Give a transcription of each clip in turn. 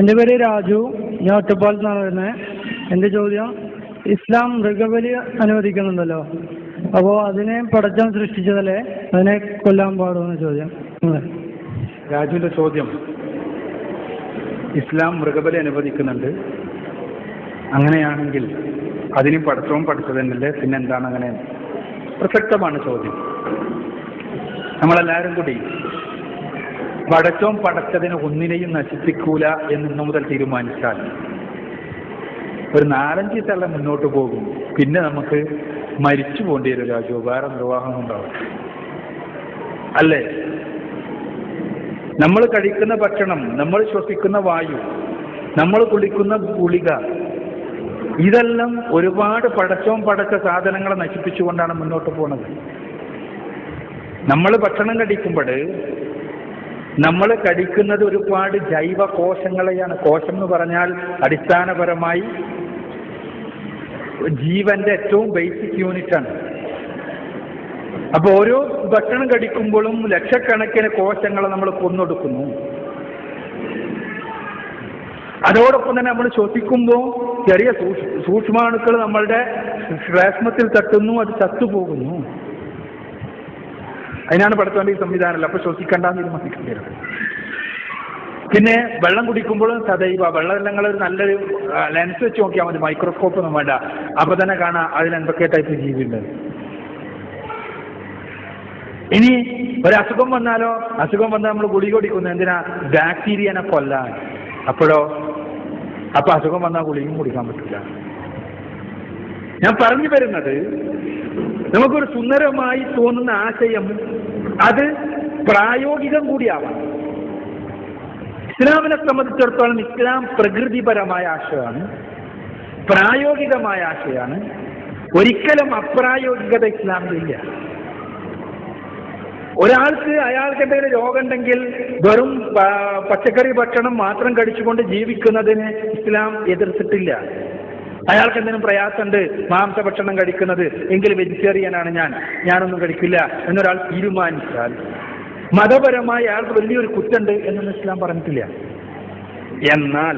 എൻ്റെ പേര് രാജു, ഞാൻ ഒറ്റപ്പാലത്ത് നിന്നാണ് വരുന്നത്. എൻ്റെ ചോദ്യം, ഇസ്ലാം മൃഗബലി അനുവദിക്കുന്നുണ്ടല്ലോ, അപ്പോൾ അതിനെ പടച്ചവൻ സൃഷ്ടിച്ചതല്ലേ, അതിനെ കൊല്ലാൻ പാടുമെന്ന് ചോദ്യം. രാജുവിൻ്റെ ചോദ്യം, ഇസ്ലാം മൃഗബലി അനുവദിക്കുന്നുണ്ട്, അങ്ങനെയാണെങ്കിൽ അതിനും പടച്ചവൻ പഠിച്ചത് തന്നെയല്ലേ, പിന്നെന്താണ് അങ്ങനെ? പ്രസക്തമാണ് ചോദ്യം. നമ്മളെല്ലാവരും കൂടി പടച്ചോൻ പടച്ചതിനെ ഒന്നിനെയും നശിപ്പിക്കൂല എന്ന് ഇന്നു മുതൽ തീരുമാനിച്ചാൽ ഒരു 4-5 തവണ മുന്നോട്ട് പോകും. പിന്നെ നമുക്ക് മരിച്ചു പോകേണ്ടി വരും രാജു, വേറെ നിർവാഹം ഉണ്ടാവും അല്ലേ? നമ്മൾ കഴിക്കുന്ന ഭക്ഷണം, നമ്മൾ ശ്വസിക്കുന്ന വായു, നമ്മൾ കുളിക്കുന്ന ഗുളിക, ഇതെല്ലാം ഒരുപാട് പടച്ചോൻ പടച്ച സാധനങ്ങളെ നശിപ്പിച്ചുകൊണ്ടാണ് മുന്നോട്ട് പോകുന്നത്. നമ്മൾ ഭക്ഷണം കഴിക്കുമ്പോൾ നമ്മൾ കഴിക്കുന്നത് ഒരുപാട് ജൈവ കോശങ്ങളെയാണ്. കോശം എന്ന് പറഞ്ഞാൽ അടിസ്ഥാനപരമായി ജീവന്റെ ഏറ്റവും ബേസിക് യൂണിറ്റാണ്. അപ്പൊ ഓരോ ഭക്ഷണം കഴിക്കുമ്പോഴും ലക്ഷക്കണക്കിന് കോശങ്ങളെ നമ്മൾ കൊന്നൊടുക്കുന്നു. അതോടൊപ്പം തന്നെ നമ്മൾ ശ്വസിക്കുമ്പോൾ ചെറിയ സൂക്ഷ്മാണുക്കൾ നമ്മളുടെ ശ്ലേഷ്മത്തിൽ തട്ടുന്നു, അത് ചത്തുപോകുന്നു. അതിനാണ് പടച്ചവന്റെ ഈ സംവിധാനമല്ല. അപ്പൊ ശ്വസിക്കണ്ടെന്ന് തീരുമാനിക്കേണ്ടത്. പിന്നെ വെള്ളം കുടിക്കുമ്പോഴും സദൈവ വെള്ളമെല്ലാം ഒരു നല്ലൊരു ലെൻസ് വെച്ച് നോക്കിയാൽ മതി, മൈക്രോസ്കോപ്പ് ഒന്നും വേണ്ട, അപ്പൊ തന്നെ കാണാം അതിൽ എന്തൊക്കെ ടൈപ്പ് ജീവിയുണ്ട്. ഇനി ഒരു അസുഖം വന്നാലോ, അസുഖം വന്നാൽ നമ്മൾ ഗുളിക കുടിക്കുന്നു, എന്തിനാ? ബാക്ടീരിയനെ കൊല്ലാൻ. അപ്പോഴോ, അപ്പൊ അസുഖം വന്നാൽ ഗുളികയും കുടിക്കാൻ പറ്റില്ല. ഞാൻ പറഞ്ഞു വരുന്നത്, നമുക്കൊരു സുന്ദരമായി തോന്നുന്ന ആശയം അത് പ്രായോഗികം കൂടിയാവാം. ഇസ്ലാമിനെ സംബന്ധിച്ചിടത്തോളം ഇസ്ലാം പ്രകൃതിപരമായ ആശയമാണ്, പ്രായോഗികമായ ആശയമാണ്. ഒരിക്കലും അപ്രായോഗികത ഇസ്ലാമിലില്ല. ഒരാൾക്ക് അയാൾക്ക് എന്തെങ്കിലും രോഗം ഉണ്ടെങ്കിൽ വെറും പച്ചക്കറി ഭക്ഷണം മാത്രം കഴിച്ചുകൊണ്ട് ജീവിക്കുന്നതിന് ഇസ്ലാം എതിർത്തിട്ടില്ല. അയാൾക്ക് എന്തെങ്കിലും പ്രയാസമുണ്ട് മാംസഭക്ഷണം കഴിക്കുന്നത്, എങ്കിൽ വെജിറ്റേറിയനാണ് ഞാനൊന്നും കഴിക്കില്ല എന്നൊരാൾ തീരുമാനിച്ചാൽ മതപരമായി അയാൾക്ക് വലിയൊരു കുറ്റുണ്ട് എന്നൊന്നും ഇസ്ലാം പറഞ്ഞിട്ടില്ല. എന്നാൽ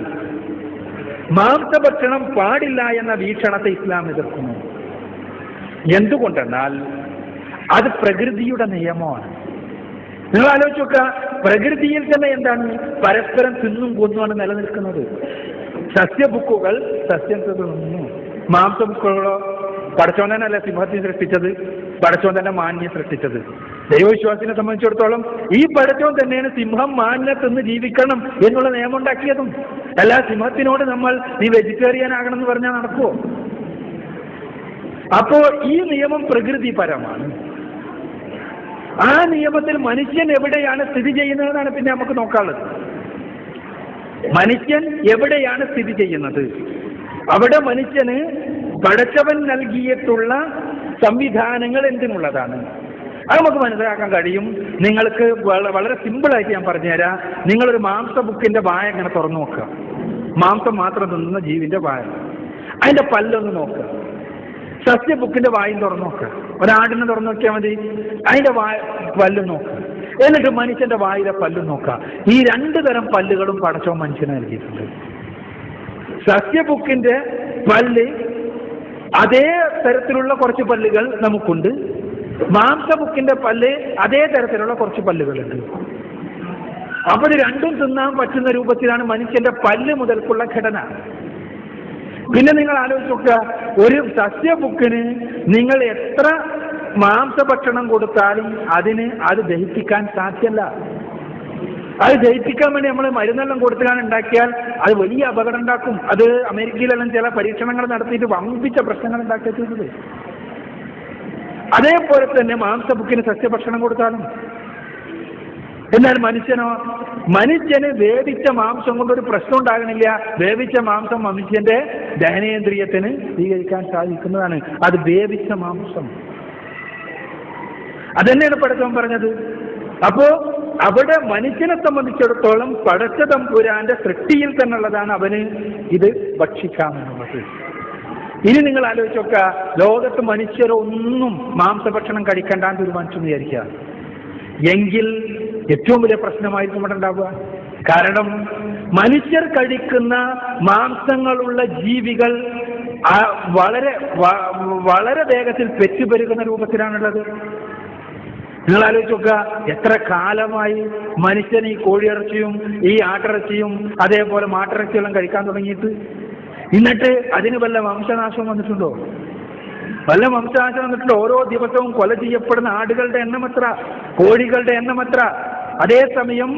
മാംസഭക്ഷണം പാടില്ല എന്ന വീക്ഷണത്തെ ഇസ്ലാം എതിർക്കുന്നു. എന്തുകൊണ്ടെന്നാൽ അത് പ്രകൃതിയുടെ നിയമമാണ്. നിങ്ങൾ ആലോചിച്ച് നോക്കുക, പ്രകൃതിയിൽ തന്നെ എന്താണ്? പരസ്പരം തിന്നും കൊന്നുമാണ് നിലനിൽക്കുന്നത്. സസ്യബുക്കുകൾ സസ്യം തിന്നു, മാംസബുക്കുകളോ പടച്ചോൻ തന്നെയല്ല സിംഹത്തെ സൃഷ്ടിച്ചത്, പടച്ചോൻ തന്നെ മാനിനെ സൃഷ്ടിച്ചത്. ദൈവവിശ്വാസിനെ സംബന്ധിച്ചിടത്തോളം ഈ പടച്ചോൻ തന്നെയാണ് സിംഹം മാനിനെ തിന്ന് ജീവിക്കണം എന്നുള്ള നിയമം ഉണ്ടാക്കിയതും. അല്ല സിംഹത്തിനോട് നമ്മൾ നീ വെജിറ്റേറിയൻ ആകണം എന്ന് പറഞ്ഞാൽ നടക്കുമോ? അപ്പോ ഈ നിയമം പ്രകൃതിപരമാണ്. ആ നിയമത്തിൽ മനുഷ്യൻ എവിടെയാണ് സ്ഥിതി ചെയ്യുന്നതെന്നാണ് പിന്നെ നമുക്ക് നോക്കാനുള്ളത്. മനുഷ്യൻ എവിടെയാണ് സ്ഥിതി ചെയ്യുന്നത്, അവിടെ മനുഷ്യന് പടച്ചവൻ നൽകിയിട്ടുള്ള സംവിധാനങ്ങൾ എന്തിനുള്ളതാണ് അത് നമുക്ക് മനസ്സിലാക്കാൻ കഴിയും. നിങ്ങൾക്ക് വളരെ സിമ്പിളായിട്ട് ഞാൻ പറഞ്ഞുതരാം. നിങ്ങളൊരു മാംസബുക്കിന്റെ വായ ഇങ്ങനെ തുറന്നു നോക്കുക, മാംസം മാത്രം തിന്നുന്ന ജീവിന്റെ വായ, അതിന്റെ പല്ലൊന്ന് നോക്കുക. സസ്യബുക്കിന്റെ വായും തുറന്നു നോക്കുക, ഒരാടിനെ തുറന്നു നോക്കിയാൽ മതി, അതിന്റെ പല്ലും നോക്കുക. എന്നിട്ട് മനുഷ്യന്റെ വായിലെ പല്ലും നോക്കുക. ഈ 2 തരം പല്ലുകളും പടച്ചവൻ മനുഷ്യനെ നൽകിയിട്ടുണ്ട്. സസ്യബുക്കിന്റെ പല്ല് അതേ തരത്തിലുള്ള കുറച്ച് പല്ലുകൾ നമുക്കുണ്ട്, മാംസബുക്കിന്റെ പല്ല് അതേ തരത്തിലുള്ള കുറച്ച് പല്ലുകളുണ്ട്. അപ്പൊ ഇത് രണ്ടും തിന്നാൻ പറ്റുന്ന രൂപത്തിലാണ് മനുഷ്യന്റെ പല്ല് മുതൽക്കുള്ള ഘടന. പിന്നെ നിങ്ങൾ ആലോചിച്ച് നോക്കുക, ഒരു സസ്യബുക്കിന് നിങ്ങൾ എത്ര മാംസഭക്ഷണം കൊടുത്താലും അത് ദഹിപ്പിക്കാൻ സാധ്യമല്ല. അത് ദഹിപ്പിക്കാൻ വേണ്ടി നമ്മൾ മരുന്നെല്ലാം കൊടുത്തുകാണ് ഉണ്ടാക്കിയാൽ അത് വലിയ അപകടം ഉണ്ടാക്കും. അത് അമേരിക്കയിലെല്ലാം ചില പരീക്ഷണങ്ങൾ നടത്തിയിട്ട് വമ്പിച്ച പ്രശ്നങ്ങൾ ഉണ്ടാക്കിയത്. അതേപോലെ തന്നെ മാംസബുക്കിന് സസ്യഭക്ഷണം കൊടുത്താലും. എന്നാൽ മനുഷ്യന് വേവിച്ച മാംസം കൊണ്ടൊരു പ്രശ്നം ഉണ്ടാകണില്ല. വേവിച്ച മാംസം മനുഷ്യന്റെ ദഹനേന്ദ്രിയത്തിന് സ്വീകരിക്കാൻ സാധിക്കുന്നതാണ്. അത് വേവിച്ച മാംസം. അതന്നെയാണ് പടച്ചവൻ പറഞ്ഞത്. അപ്പോ അവിടെ മനുഷ്യനെ സംബന്ധിച്ചിടത്തോളം പടച്ച തമ്പുരാന്റെ സൃഷ്ടിയിൽ തന്നെയുള്ളതാണ് അവന് ഇത് ഭക്ഷിക്കാമെന്നുള്ളത്. ഇനി നിങ്ങൾ ആലോചിച്ച് നോക്കുക, ലോകത്ത് മനുഷ്യരൊന്നും മാംസഭക്ഷണം കഴിക്കണ്ടാന്ന് തീരുമാനിച്ചു വിചാരിക്കുക, എങ്കിൽ ഏറ്റവും വലിയ പ്രശ്നമായിരിക്കും ഇവിടെ ഉണ്ടാവുക. കാരണം മനുഷ്യർ കഴിക്കുന്ന മാംസങ്ങളുള്ള ജീവികൾ വളരെ വേഗത്തിൽ പെറ്റുപെരുകുന്ന രൂപത്തിലാണുള്ളത്. നിങ്ങൾ ആലോചിച്ച് നോക്കുക, എത്ര കാലമായി മനുഷ്യൻ ഈ കോഴിയിറച്ചിയും ഈ ആട്ടിറച്ചിയും അതേപോലെ മാട്ടിറച്ചിയെല്ലാം കഴിക്കാൻ തുടങ്ങിയിട്ട്. എന്നിട്ട് അതിന് വല്ല വംശനാശം വന്നിട്ടുണ്ടോ? വല്ല വംശനാശം വന്നിട്ടുണ്ടോ? ഓരോ ദിവസവും കൊല ചെയ്യപ്പെടുന്ന ആടുകളുടെ എണ്ണം എത്ര, കോഴികളുടെ എണ്ണം എത്ര? അതേസമയം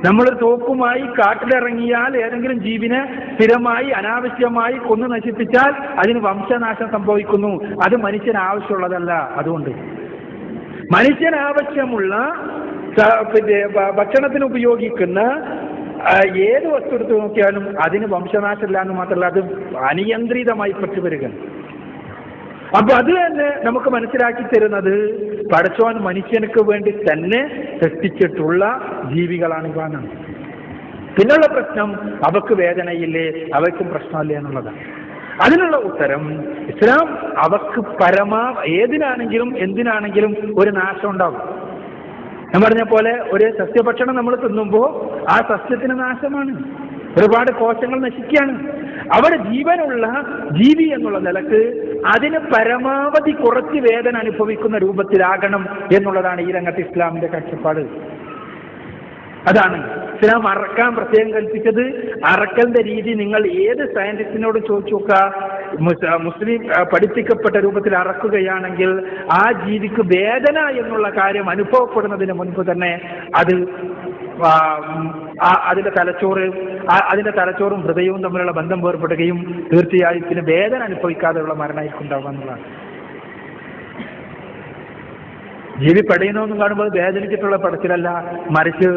നമ്മൾ തോക്കുമായി കാട്ടിലിറങ്ങിയാൽ ഏതെങ്കിലും ജീവിനെ സ്ഥിരമായി അനാവശ്യമായി കൊന്നു നശിപ്പിച്ചാൽ അതിന് വംശനാശം സംഭവിക്കുന്നു. അത് മനുഷ്യന് ആവശ്യമുള്ളതല്ല. അതുകൊണ്ട് മനുഷ്യന് ആവശ്യമുള്ള ഭക്ഷണത്തിന് ഉപയോഗിക്കുന്ന ഏത് വസ്തു എടുത്ത് നോക്കിയാലും അതിന് വംശനാശമില്ല എന്ന് മാത്രമല്ല, അത് അനിയന്ത്രിതമായി പെട്ടുവരികയാണ്. അപ്പൊ അത് തന്നെ നമുക്ക് മനസ്സിലാക്കി തരുന്നത് പടച്ചോൻ മനുഷ്യനക്ക് വേണ്ടി തന്നെ സൃഷ്ടിച്ചിട്ടുള്ള ജീവികളാണ് ഇവയാണ്. പിന്നുള്ള പ്രശ്നം അവക്ക് വേദനയില്ലേ, അവയ്ക്കും പ്രശ്നമില്ലേ എന്നുള്ളതാണ്. അതിനുള്ള ഉത്തരം ഇസ്ലാം അവക്ക് ഏതിനാണെങ്കിലും എന്തിനാണെങ്കിലും ഒരു നാശം ഉണ്ടാകും. ഞാൻ പറഞ്ഞ പോലെ ഒരു സസ്യഭക്ഷണം നമ്മൾ തിന്നുമ്പോൾ ആ സസ്യത്തിന് നാശമാണ്, ഒരുപാട് കോശങ്ങൾ നശിക്കുകയാണ്. അവിടെ ജീവനുള്ള ജീവി എന്നുള്ള നിലക്ക് അതിന് പരമാവധി കുറച്ച് വേദന അനുഭവിക്കുന്ന രൂപത്തിലാകണം എന്നുള്ളതാണ് ഈ രംഗത്ത് ഇസ്ലാമിന്റെ കാഴ്ചപ്പാട്. അതാണ് ഇസ്ലാം അറക്കാൻ പ്രത്യേകം കൽപ്പിച്ചത്. അറക്കലിന്റെ രീതി നിങ്ങൾ ഏത് സയന്റിസ്റ്റിനോട് ചോദിച്ചു നോക്കുക, മുസ്ലിം പഠിപ്പിക്കപ്പെട്ട രൂപത്തിൽ അറക്കുകയാണെങ്കിൽ ആ ജീവിക്ക് വേദന എന്നുള്ള കാര്യം അനുഭവപ്പെടുന്നതിന് മുൻപ് തന്നെ അത് അതിന്റെ തലച്ചോറും ഹൃദയവും തമ്മിലുള്ള ബന്ധം വേർപ്പെടുകയും തീർച്ചയായും പിന്നെ വേദന അനുഭവിക്കാതെയുള്ള മരണമായിരിക്കും ഉണ്ടാവുക എന്നുള്ളതാണ്. ജീവി പടയുന്നൊന്നും കാണുമ്പോൾ വേദനിച്ചിട്ടുള്ള പടച്ചിലല്ല, മറിച്ച്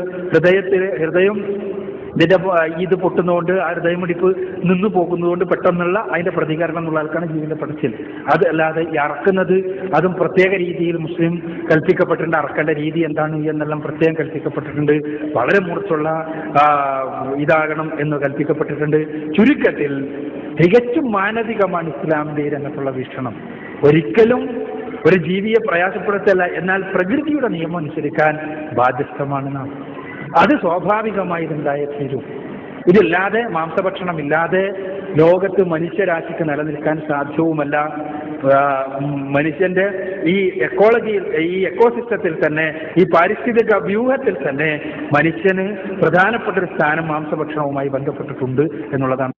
ഹൃദയം ഇത് പൊട്ടുന്നതുകൊണ്ട് ആ ഹൃദയമിടിപ്പ് നിന്നു പോകുന്നതുകൊണ്ട് പെട്ടെന്നുള്ള അതിന്റെ പ്രതികരണം എന്നുള്ള ആൾക്കാണ് ജീവിന്റെ പടച്ചിൽ. അത് അല്ലാതെ അറക്കുന്നത് അതും പ്രത്യേക രീതിയിൽ മുസ്ലിം കൽപ്പിക്കപ്പെട്ടിട്ടുണ്ട്. അറക്കേണ്ട രീതി എന്താണ് എന്നെല്ലാം പ്രത്യേകം കൽപ്പിക്കപ്പെട്ടിട്ടുണ്ട്. വളരെ മൂർച്ചുള്ള ഇതാകണം എന്ന് കൽപ്പിക്കപ്പെട്ടിട്ടുണ്ട്. ചുരുക്കത്തിൽ തികച്ചും മാനവികമാണ് ഇസ്ലാമിന്റെ ഈ രംഗത്തുള്ള വീക്ഷണം. ഒരിക്കലും ഒരു ജീവിയെ പ്രയാസപ്പെടുത്തല്ല, എന്നാൽ പ്രകൃതിയുടെ നിയമം അനുസരിക്കാൻ ബാധ്യസ്ഥമാണ് നാം. അത് സ്വാഭാവികമായി ഇതുണ്ടായേ തീരൂ. ഇതില്ലാതെ, മാംസഭക്ഷണം ഇല്ലാതെ ലോകത്ത് മനുഷ്യരാശിക്ക് നിലനിൽക്കാൻ സാധ്യവുമല്ല. മനുഷ്യന്റെ ഈ എക്കോളജിയിൽ, ഈ എക്കോസിസ്റ്റത്തിൽ തന്നെ, ഈ പാരിസ്ഥിതിക വ്യൂഹത്തിൽ തന്നെ മനുഷ്യന് പ്രധാനപ്പെട്ട ഒരു സ്ഥാനം മാംസഭക്ഷണവുമായി ബന്ധപ്പെട്ടിട്ടുണ്ട് എന്നുള്ളതാണ്.